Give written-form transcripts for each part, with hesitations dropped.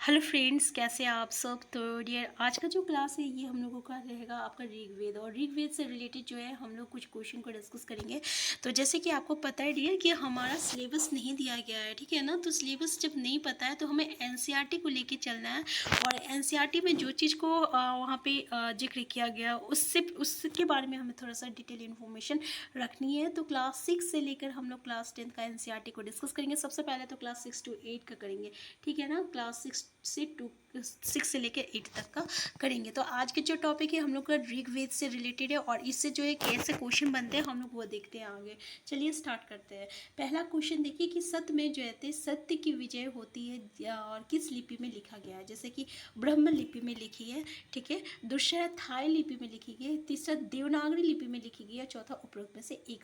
Hello friends, कैसे हैं आप सब। तो डियर, आज का जो क्लास है ये हम लोगों का रहेगा आपका ऋग्वेद, और ऋग्वेद से रिलेटेड जो है हम लोग कुछ क्वेश्चन को डिस्कस करेंगे। तो जैसे कि आपको पता है डियर कि हमारा सिलेबस नहीं दिया गया है, ठीक है ना। तो सिलेबस जब नहीं पता है तो हमें एनसीईआरटी को लेके चलना है, और एनसीईआरटी में जो चीज़ को वहाँ पे जिक्र किया गया उसके बारे में हमें थोड़ा सा डिटेल इन्फॉर्मेशन रखनी है। तो क्लास 6 से लेकर हम लोग क्लास 10 का एनसीईआरटी को डिस्कस करेंगे। सबसे पहले तो क्लास 6 to 8 का करेंगे, ठीक है ना। क्लास 6 से लेकर 8 तक का करेंगे। तो आज के जो टॉपिक है हम लोग का ऋग्वेद से रिलेटेड है, और इससे जो है कैसे क्वेश्चन बनते हैं हम लोग वो देखते हैं आगे। चलिए स्टार्ट करते हैं। पहला क्वेश्चन देखिए कि सत्य में जो है सत्य की विजय होती है और किस लिपि में लिखा गया है। जैसे कि ब्रह्म लिपि में लिखी है, ठीक है। दूसरा थाई लिपि में लिखी गई है। तीसरा देवनागरी लिपि में लिखी गई है। चौथा उपरोक्त में से एक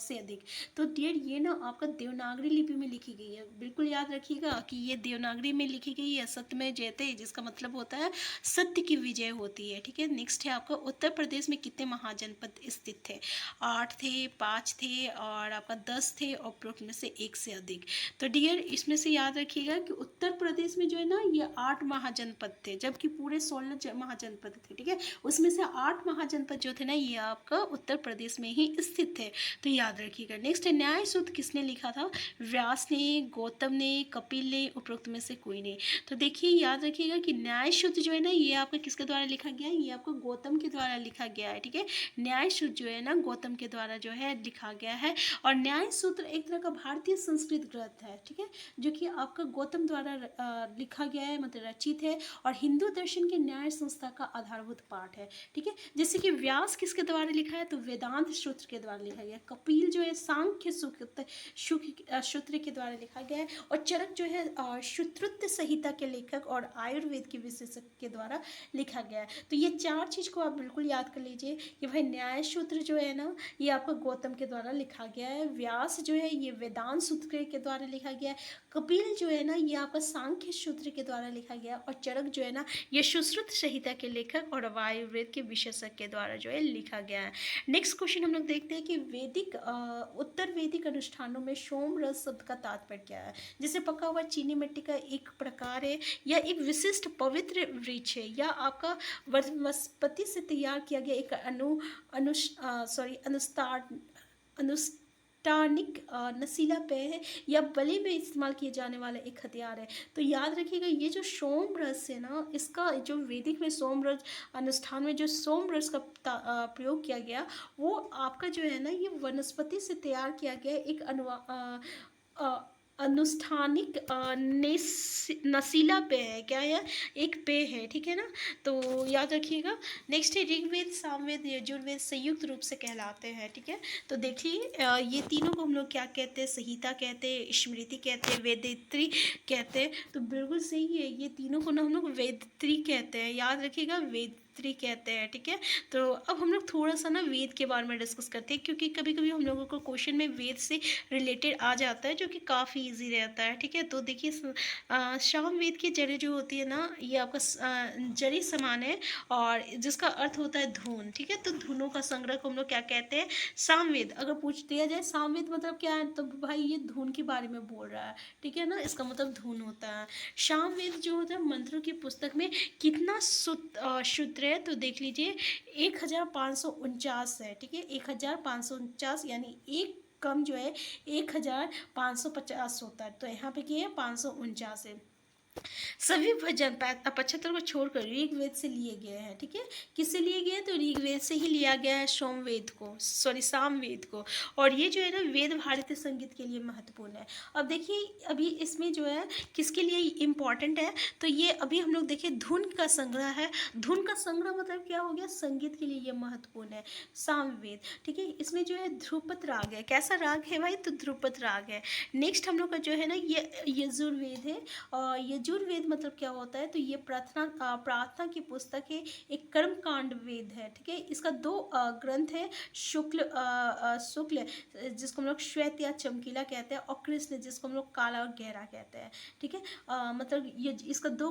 से अधिक। तो डियर ये ना आपका देवनागरी लिपि में लिखी गई है, बिल्कुल याद रखिएगा कि ये देवनागरी में लिखी गई है। सत्य में जयते, जिसका मतलब होता है सत्य की विजय होती है, ठीक है। नेक्स्ट है आपका उत्तर प्रदेश में कितने महाजनपद स्थित थे। 8 थे, 5 थे, और आपका 10 थे, और उपरोक्त में से एक से अधिक। तो डियर इसमें से याद रखिएगा कि उत्तर प्रदेश में जो है ना ये 8 महाजनपद थे, जबकि पूरे 16 महाजनपद थे, ठीक है। उसमें से 8 महाजनपद जो थे ना ये आपका उत्तर प्रदेश में ही स्थित थे। तो याद रखिएगा। नेक्स्ट है न्याय सूत्र किसने लिखा था। व्यास ने, गौतम ने, कपिल ने, उपरोक्त में से कोई नहीं। तो देखिए याद रखिएगा कि न्याय सूत्र जो है ना ये आपका किसके द्वारा लिखा गया है, ये आपको गौतम के द्वारा लिखा गया है, ठीक है। न्याय सूत्र जो है ना गौतम के द्वारा जो है लिखा गया है। और न्याय सूत्र एक तरह का भारतीय संस्कृत ग्रंथ है, ठीक है, जो कि आपका गौतम द्वारा लिखा गया है, मतलब रचित है, और हिंदू दर्शन के न्याय संस्था का आधारभूत पाठ है, ठीक है। जैसे कि व्यास किसके द्वारा लिखा है, तो वेदांत सूत्र के द्वारा लिखा गया है। कपिल जो है सांख्य सूत्र के द्वारा लिखा गया है। और चरक जो है श्रुतृत संहिता के लेखक और आयुर्वेद के विशेषज्ञ के द्वारा लिखा गया है। तो ये 4 चीज़ को आप बिल्कुल याद कर लीजिए कि भाई न्याय सूत्र जो है ना ये आपका गौतम के द्वारा लिखा गया है। व्यास जो है ये वेदांत सूत्र के द्वारा लिखा गया है। कपिल जो है ना ये आपका सांख्य सूत्र के द्वारा लिखा गया है। और चरक जो है ना ये सुश्रुत संहिता के लेखक और आयुर्वेद के विशेषज्ञ के द्वारा जो है लिखा गया है। नेक्स्ट क्वेश्चन हम लोग देखते हैं कि उत्तर वैदिक अनुष्ठानों में सोम रस शब्द का तात्पर्य क्या है। जैसे पका हुआ चीनी मिट्टी का एक प्रकार है, या एक विशिष्ट पवित्र वृक्ष है, या आपका वनस्पति से तैयार किया गया एक अनुष्ठानिक नशीला पेय है, या बलि में इस्तेमाल किए जाने वाला एक हथियार है। तो याद रखिएगा ये जो सोम रस है ना, इसका जो वैदिक में सोम रस अनुष्ठान में जो सोम रस का प्रयोग किया गया, वो आपका जो है ना ये वनस्पति से तैयार किया गया एक अनुष्ठानिक नशीला पेय है। क्या है, एक पेय है, ठीक है ना। तो याद रखिएगा। नेक्स्ट है ऋग्वेद, सामवेद, यजुर्वेद संयुक्त रूप से कहलाते हैं, ठीक है। तो देखिए ये तीनों को हम लोग क्या कहते हैं, संहिता कहते हैं, स्मृति कहते हैं, वेदित्री कहते हैं। तो बिल्कुल सही है, ये तीनों को ना हम लोग वेदित्री कहते हैं। याद रखिएगा वेदित्री कहते हैं, ठीक है। तो अब हम लोग थोड़ा सा ना वेद के बारे में डिस्कस करते हैं, क्योंकि कभी कभी हम लोगों को क्वेश्चन में वेद से रिलेटेड आ जाता है, जो कि काफ़ी इजी रहता है, ठीक है। तो देखिए सामवेद की जड़ें जो होती है ना ये आपका जड़ी समान है, और जिसका अर्थ होता है धुन, ठीक है। तो धुनों का संग्रह को हम लोग क्या कहते हैं, सामवेद। अगर पूछ दिया जाए सामवेद मतलब क्या है, तो भाई ये धुन के बारे में बोल रहा है, ठीक है ना, इसका मतलब धुन होता है। सामवेद जो होता है मंत्रों की पुस्तक में कितना सूत्र है, तो देख लीजिए 1549 है, ठीक है। 1549 यानी एक कम जो है 1550 होता है। तो यहाँ पे क्या है 549 है। सभी भजन 75 को छोड़कर ऋग्वेद से लिए गए हैं, ठीक है। किससे लिए गए हैं, तो ऋग्वेद से ही लिया गया है सामवेद को। और ये जो है ना वेद भारतीय संगीत के लिए महत्वपूर्ण है। अब देखिए अभी इसमें जो है किसके लिए इम्पॉर्टेंट है, तो ये अभी हम लोग देखिए धुन का संग्रह है। धुन का संग्रह मतलब क्या हो गया, संगीत के लिए ये महत्वपूर्ण है सामवेद, ठीक है। इसमें जो है ध्रुपद राग है। कैसा राग है भाई, तो ध्रुपद राग है। नेक्स्ट हम लोग का जो है ना ये यजुर्वेद है। और यजुर्वेद मतलब क्या होता है, तो ये प्रार्थना की पुस्तक है, एक कर्मकांड वेद है, ठीक है। इसका 2 ग्रंथ है, शुक्ल जिसको हम लोग श्वेत या चमकीला कहते हैं, और कृष्ण जिसको हम लोग काला और गहरा कहते हैं, ठीक है। मतलब ये इसका 2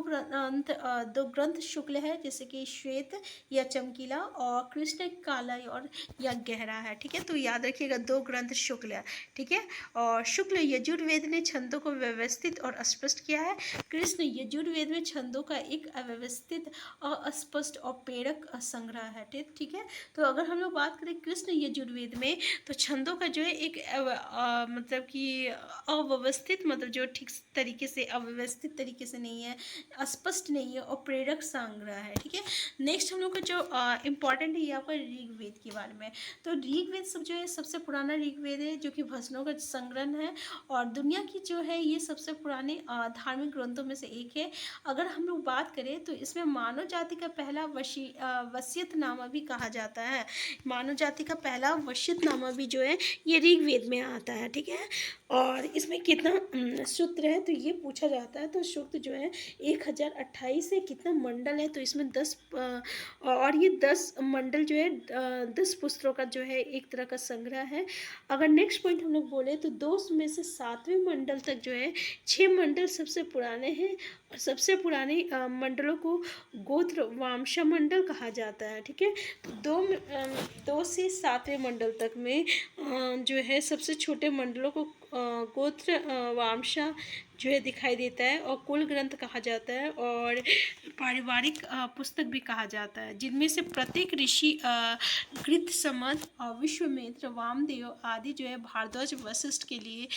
ग्रंथ शुक्ल है, जैसे कि श्वेत या चमकीला, और कृष्ण काला और या गहरा है, ठीक है। तो याद रखिएगा 2 ग्रंथ शुक्ल है, ठीक है। और शुक्ल यजुर्वेद ने छंदों को व्यवस्थित और स्पष्ट किया है। कृष्ण यजुर्वेद में छंदों का एक अव्यवस्थित, अस्पष्ट और प्रेरक संग्रह है। ठीक है। तो अगर हम लोग बात करें कृष्ण यजुर्वेद में, तो छंदों का जो है एक मतलब कि अव्यवस्थित, मतलब जो ठीक तरीके से, अव्यवस्थित तरीके से नहीं है, स्पष्ट नहीं है, और प्रेरक संग्रह है। ठीक है। नेक्स्ट हम लोग का जो इम्पॉर्टेंट है ये आपका ऋग्वेद के बारे में। तो ऋग्वेद सब जो है सबसे पुराना ऋग्वेद है, जो कि भजनों का संग्रह है, और दुनिया की जो है ये सबसे पुराने धार्मिक ग्रंथों में से एक है। अगर हम लोग बात करें तो इसमें मानव जाति का पहला वसीयतनामा भी कहा जाता है। मानव जाति का पहला वसीयतनामा भी जो है ये ऋग्वेद में आता है। ठीक है। और इसमें कितना सूत्र है तो ये पूछा जाता है। तो सूत्र जो है 1028 है। कितना मंडल है तो इसमें 10 और ये 10 मंडल जो है 10 पुस्तकों का जो है एक तरह का संग्रह है। अगर नेक्स्ट पॉइंट हम लोग बोले तो 2 में से 7वें मंडल तक जो है 6 मंडल सबसे पुराने हैं, और सबसे पुराने मंडलों को गोत्र वामशा मंडल कहा जाता है। ठीक है। तो 2 से 7वें मंडल तक में जो है सबसे छोटे मंडलों को गोत्र वामशा जो है दिखाई देता है, और कुल ग्रंथ कहा जाता है, और पारिवारिक पुस्तक भी कहा जाता है, जिनमें से प्रत्येक ऋषि कृत समद और विश्वामित्र वामदेव आदि जो है भारद्वाज वशिष्ठ के लिए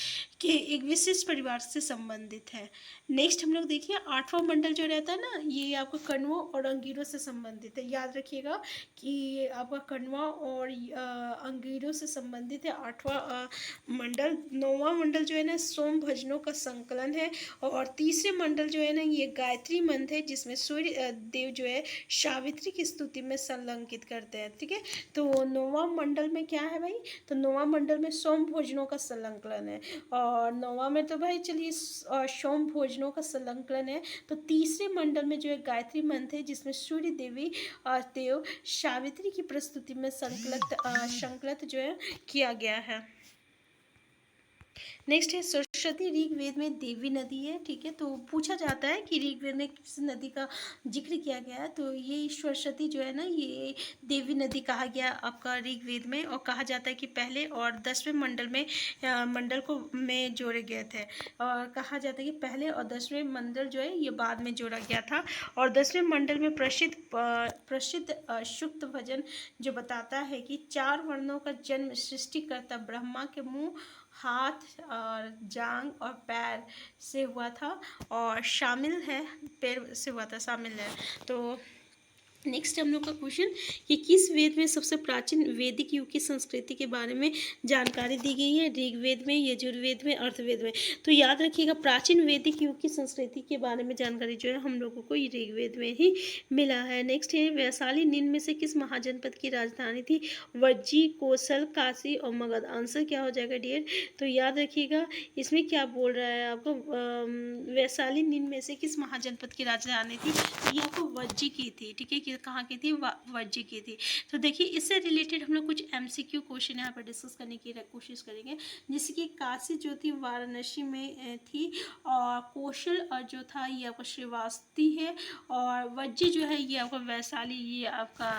के एक विशिष्ट परिवार से संबंधित है। नेक्स्ट हम लोग देखिए 8वां मंडल जो रहता है ना, ये आपका कण्वों और अंगीरों से संबंधित है। याद रखिएगा कि आपका कण्वा और अंगीरों से संबंधित है 8वां मंडल। 9वां मंडल जो है ना सोम भजनों का संकलन है, और तीसरे मंडल जो है ना ये गायत्री मंत्र है, जिसमें सूर्य देव जो है सावित्री की स्तुति में संलग्नित करते हैं। ठीक है। तो 9वां मंडल में क्या है भाई, तो 9वां मंडल में सोम भोजनों का संकलन है, और 9वां में तो भाई चलिए सोम भोजनों का संकलन है। तो तीसरे मंडल में जो है गायत्री मंत्र है, जिसमें सूर्य देवी देव सावित्री की प्रस्तुति में संकलित जो है किया गया है। नेक्स्ट है सरस्वती। ऋग्वेद में देवी नदी है। ठीक है। तो पूछा जाता है कि ऋग्वेद में किस नदी का जिक्र किया गया है, तो ये सरस्वती जो है ना ये देवी नदी कहा गया आपका ऋग्वेद में, और कहा जाता है कि पहले और 10वें मंडल में मंडल को में जोड़े गए थे, और कहा जाता है कि पहले और 10वें मंडल जो है ये बाद में जोड़ा गया था। और 10वें मंडल में प्रसिद्ध सूक्त भजन जो बताता है कि 4 वर्णों का जन्म सृष्टिकर्ता ब्रह्मा के मुंह, हाथ और जांग और पैर से हुआ था, और शामिल है, पैर से हुआ था, शामिल है। तो नेक्स्ट हम लोग का क्वेश्चन कि किस वेद में सबसे प्राचीन वैदिक युग की संस्कृति के बारे में जानकारी दी गई है, ऋग्वेद में, यजुर्वेद में, अर्थवेद में। तो याद रखिएगा प्राचीन वैदिक युग की संस्कृति के बारे में जानकारी जो है हम लोगों को ऋग्वेद में ही मिला है। नेक्स्ट है वैशाली निम्न में से किस महाजनपद की राजधानी थी, वज्जी, कौशल, काशी और मगध। आंसर क्या हो जाएगा डियर, तो याद रखिएगा इसमें क्या बोल रहा है आपको, वैशाली निम्न में से किस महाजनपद की राजधानी थी, ये आपको वज्जी की थी। ठीक है। कहाँ की थी, वज्जी की थी। तो देखिए इससे रिलेटेड हम लोग कुछ एमसीक्यू क्वेश्चन यहाँ पर डिस्कस करने की कोशिश करेंगे, जैसे कि काशी जो थी वाराणसी में थी, और कौशल जो था ये आपका श्रीवास्ती है, और वज्जी जो है ये आपका वैशाली, ये आपका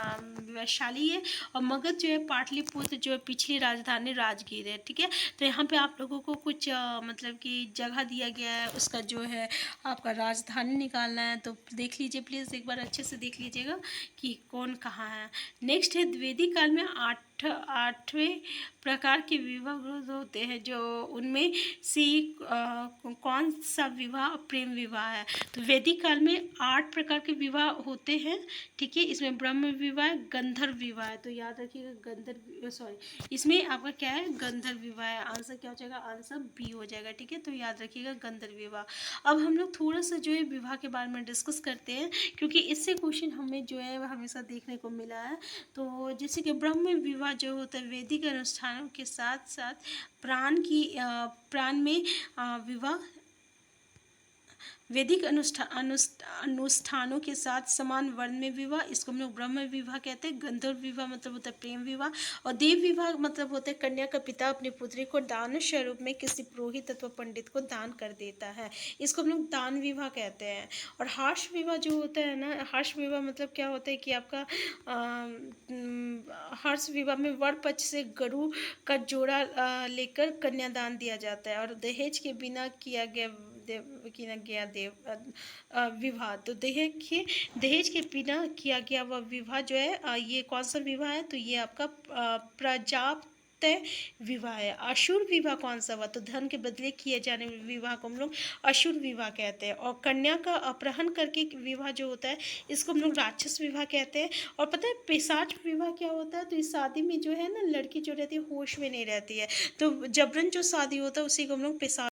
वैशाली है, और मगध जो है पाटलिपुत्र जो है पिछली राजधानी राजगीर है। ठीक है। तो यहाँ पे आप लोगों को कुछ मतलब कि जगह दिया गया है, उसका जो है आपका राजधानी निकालना है, तो देख लीजिए प्लीज़, एक बार अच्छे से देख लीजिएगा कि कौन कहाँ है। नेक्स्ट है वैदिक काल में 8वें प्रकार के विवाह होते हैं, जो उनमें से कौन सा विवाह प्रेम विवाह है। तो वैदिक काल में 8 प्रकार के विवाह होते हैं। ठीक है। इसमें ब्रह्म विवाह, गंधर्व विवाह है, तो याद रखिएगा इसमें आपका क्या है, गंधर्व विवाह है। आंसर क्या हो जाएगा, आंसर बी हो जाएगा। ठीक है। तो याद रखिएगा गंधर्व विवाह। अब हम लोग थोड़ा सा जो है विवाह के बारे में डिस्कस करते हैं, क्योंकि इससे क्वेश्चन हमें जो है हमेशा देखने को मिला है। तो जैसे कि ब्रह्म विवाह जो होता है वैदिक अनुष्ठानों के साथ साथ प्राण में विवाह, वैदिक अनुष्ठानों के साथ समान वर्ण में विवाह, इसको हम लोग ब्रह्म विवाह कहते हैं। गंधर्व विवाह मतलब होता है प्रेम विवाह, और देव विवाह मतलब होता है कन्या का पिता अपनी पुत्री को दान स्वरूप में किसी पुरोहित अथवा पंडित को दान कर देता है, इसको हम लोग दान विवाह कहते हैं। और हर्ष विवाह जो होता है ना, हर्ष विवाह मतलब क्या होता है कि आपका हर्ष विवाह में वर पक्ष से गरु का जोड़ा लेकर कन्यादान दिया जाता है, और दहेज के बिना किया गया गया विवाह। तो देखिए, दहेज के बिना किया गया वह विवाह जो है ये कौन सा विवाह है? तो ये आपका प्रजाप्त विवाह है। अशुर विवाह कौन सा हुआ? तो धन के बदले किए जाने वाले विवाह को हम लोग अशुर विवाह कहते हैं। और कन्या का अपहरण करके विवाह जो होता है इसको हम लोग राक्षस विवाह कहते हैं। और पता है पिशाच विवाह क्या होता है? तो इस शादी में जो है ना लड़की जो रहती है होश में नहीं रहती है, तो जबरन जो शादी होता है उसी को हम लोग पिशाच